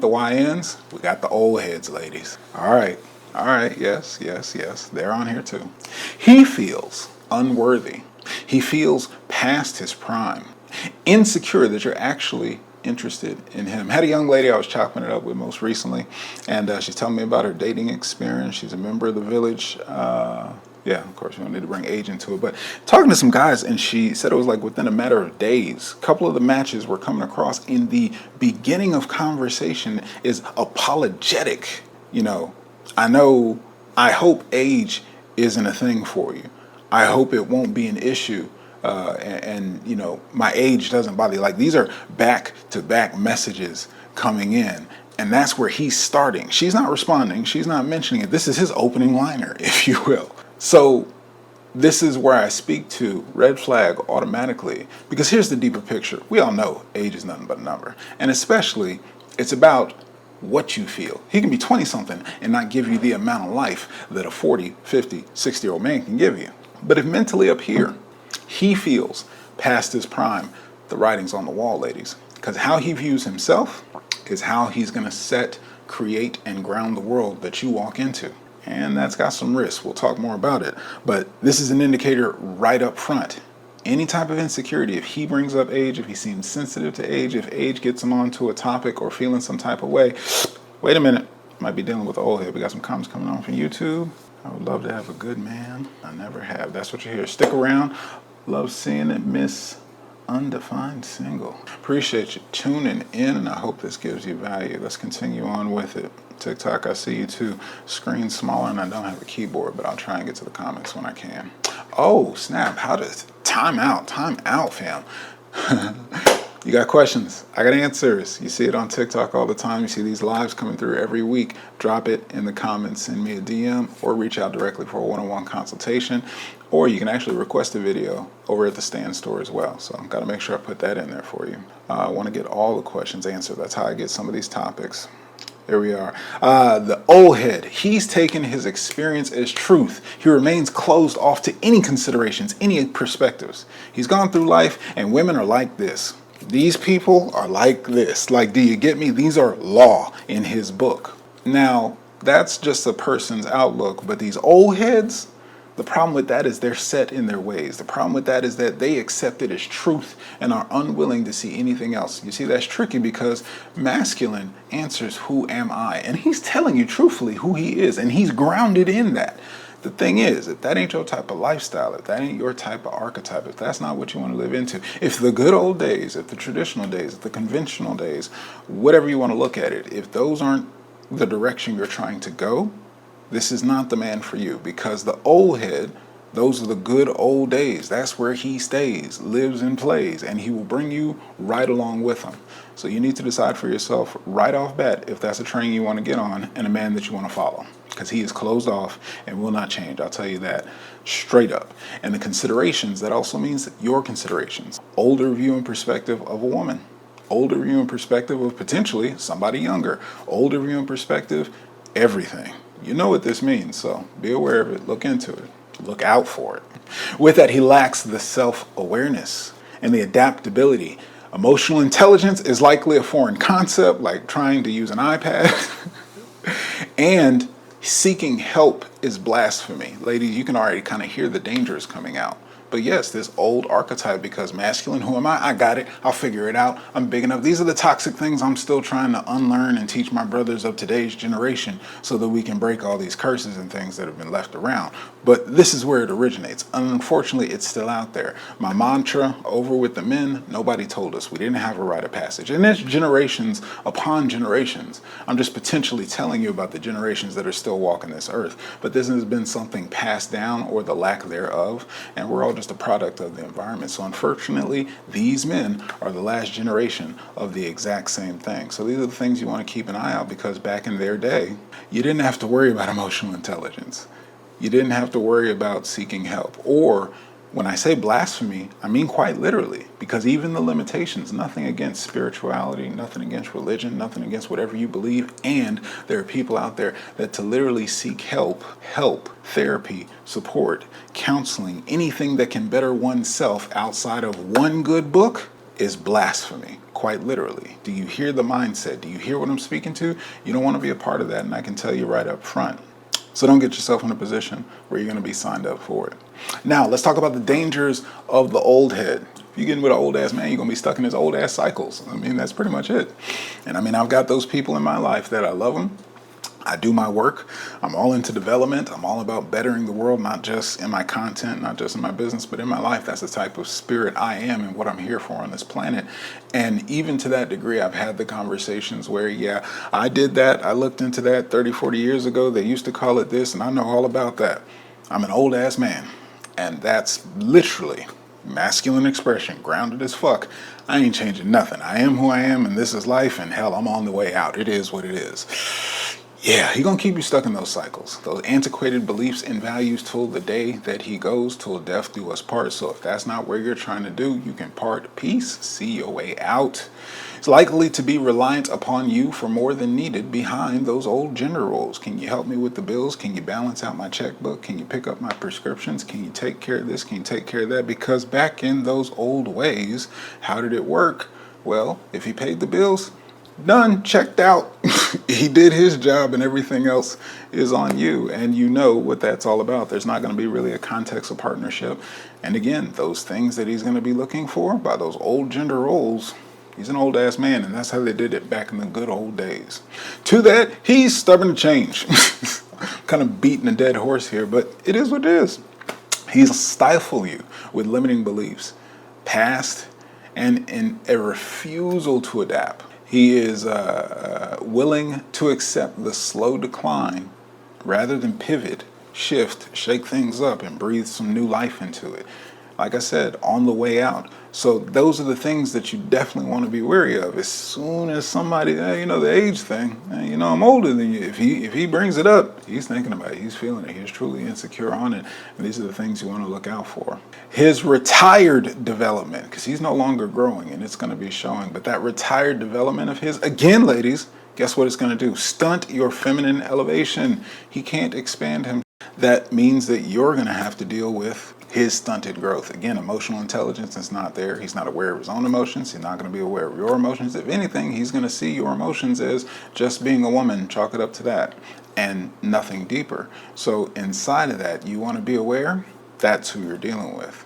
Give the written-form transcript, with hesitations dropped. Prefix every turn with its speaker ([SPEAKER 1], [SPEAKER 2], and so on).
[SPEAKER 1] the YNs, we got the old heads, ladies. All right, yes, they're on here too. He feels unworthy. He feels past his prime, insecure that you're actually interested in him. Had a young lady I was chopping it up with most recently, and she's telling me about her dating experience. She's a member of the village. Yeah, of course, we don't need to bring age into it, but talking to some guys, and she said it was like within a matter of days, a couple of the matches were coming across in the beginning of conversation is apologetic. I hope age isn't a thing for you. I hope it won't be an issue. My age doesn't bother you. Like, these are back-to-back messages coming in. And that's where he's starting. She's not responding. She's not mentioning it. This is his opening liner, if you will. So this is where I speak to red flag automatically. Because here's the deeper picture. We all know age is nothing but a number. And especially, it's about what you feel. He can be 20-something and not give you the amount of life that a 40, 50, 60-year-old man can give you. But if mentally up here, he feels past his prime, the writing's on the wall, ladies. Because how he views himself is how he's going to set, create, and ground the world that you walk into. And that's got some risks. We'll talk more about it. But this is an indicator right up front. Any type of insecurity, if he brings up age, if he seems sensitive to age, if age gets him onto a topic or feeling some type of way, wait a minute, might be dealing with the old head. We got some comments coming on from YouTube. I would love to have a good man. I never have. That's what you hear. Stick around. Love seeing it, Miss Undefined Single. Appreciate you tuning in, and I hope this gives you value. Let's continue on with it. TikTok, I see you too. Screen smaller, and I don't have a keyboard, but I'll try and get to the comments when I can. Oh, snap. How does time out, fam? You got questions, I got answers. You see it on TikTok all the time. You see these lives coming through every week. Drop it in the comments, send me a DM, or reach out directly for a one-on-one consultation. Or you can actually request a video over at the Stand store as well. So I've got to make sure I put that in there for you. I want to get all the questions answered. That's how I get some of these topics. Here we are. The old head. He's taken his experience as truth. He remains closed off to any considerations, any perspectives. He's gone through life, and women are like this. These people are like this. Like, do you get me? These are law in his book. Now, that's just a person's outlook, but these old heads, the problem with that is they're set in their ways. The problem with that is that they accept it as truth and are unwilling to see anything else. You see, that's tricky because masculine answers, who am I? And he's telling you truthfully who he is, and he's grounded in that. The thing is, if that ain't your type of lifestyle, if that ain't your type of archetype, if that's not what you want to live into, if the good old days, if the traditional days, if the conventional days, whatever you want to look at it, if those aren't the direction you're trying to go, this is not the man for you, because the old head, those are the good old days. That's where he stays, lives and plays, and he will bring you right along with him. So you need to decide for yourself right off bat if that's a train you want to get on and a man that you want to follow, because he is closed off and will not change. I'll tell you that straight up. And the considerations, that also means your considerations. Older view and perspective of a woman. Older view and perspective of potentially somebody younger. Older view and perspective, everything. You know what this means, so be aware of it. Look into it. Look out for it. With that, he lacks the self-awareness and the adaptability. Emotional intelligence is likely a foreign concept, like trying to use an iPad. And seeking help is blasphemy. Ladies, you can already kind of hear the dangers coming out. But yes, this old archetype, because masculine, who am I? I got it. I'll figure it out. I'm big enough. These are the toxic things I'm still trying to unlearn and teach my brothers of today's generation so that we can break all these curses and things that have been left around. But this is where it originates. Unfortunately, it's still out there. My mantra, over with the men, nobody told us. We didn't have a rite of passage. And it's generations upon generations. I'm just potentially telling you about the generations that are still walking this earth. But this has been something passed down, or the lack thereof, and we're all just a product of the environment. So unfortunately, these men are the last generation of the exact same thing. So these are the things you want to keep an eye out, because back in their day, you didn't have to worry about emotional intelligence. You didn't have to worry about seeking help. Or when I say blasphemy, I mean quite literally, because even the limitations, nothing against spirituality, nothing against religion, nothing against whatever you believe. And there are people out there that to literally seek help, therapy, support, counseling, anything that can better oneself outside of one good book is blasphemy. quite literally? Do you hear the mindset? Do you hear what I'm speaking to? You don't want to be a part of that, and I can tell you right up front. So don't get yourself in a position where you're going to be signed up for it. Now, let's talk about the dangers of the old head. If you get in with an old ass man, you're going to be stuck in his old ass cycles. I mean, that's pretty much it. And I mean, I've got those people in my life that I love them. I do my work. I'm all into development. I'm all about bettering the world, not just in my content, not just in my business, but in my life. That's the type of spirit I am and what I'm here for on this planet. And even to that degree, I've had the conversations where, yeah, I did that. I looked into that 30, 40 years ago. They used to call it this, and I know all about that. I'm an old ass man. And that's literally masculine expression, grounded as fuck. I ain't changing nothing. I am who I am, and this is life, and hell, I'm on the way out. It is what it is. Yeah, he's going to keep you stuck in those cycles, those antiquated beliefs and values till the day that he goes, till death do us part. So if that's not where you're trying to do, you can part. Peace, see your way out. It's likely to be reliant upon you for more than needed behind those old gender roles. Can you help me with the bills? Can you balance out my checkbook? Can you pick up my prescriptions? Can you take care of this? Can you take care of that? Because back in those old ways, how did it work? Well, if he paid the bills, done, checked out. He did his job and everything else is on you. And you know what that's all about. There's not going to be really a context of partnership. And again, those things that he's going to be looking for by those old gender roles, he's an old ass man, and that's how they did it back in the good old days. To that, he's stubborn to change. Kind of beating a dead horse here, but it is what it is. He'll stifle you with limiting beliefs, past, and in a refusal to adapt. He is willing to accept the slow decline rather than pivot, shift, shake things up, and breathe some new life into it. Like I said, on the way out. So those are the things that you definitely want to be wary of. As soon as somebody, the age thing, I'm older than you. If he brings it up, he's thinking about it. He's feeling it. He's truly insecure on it. And these are the things you want to look out for. His retired development, because he's no longer growing, and it's going to be showing. But that retired development of his, again, ladies, guess what it's going to do? Stunt your feminine elevation. He can't expand him. That means that you're going to have to deal with his stunted growth. Again, emotional intelligence is not there. He's not aware of his own emotions. He's not going to be aware of your emotions. If anything, he's going to see your emotions as just being a woman, chalk it up to that, and nothing deeper. So inside of that, you want to be aware that's who you're dealing with.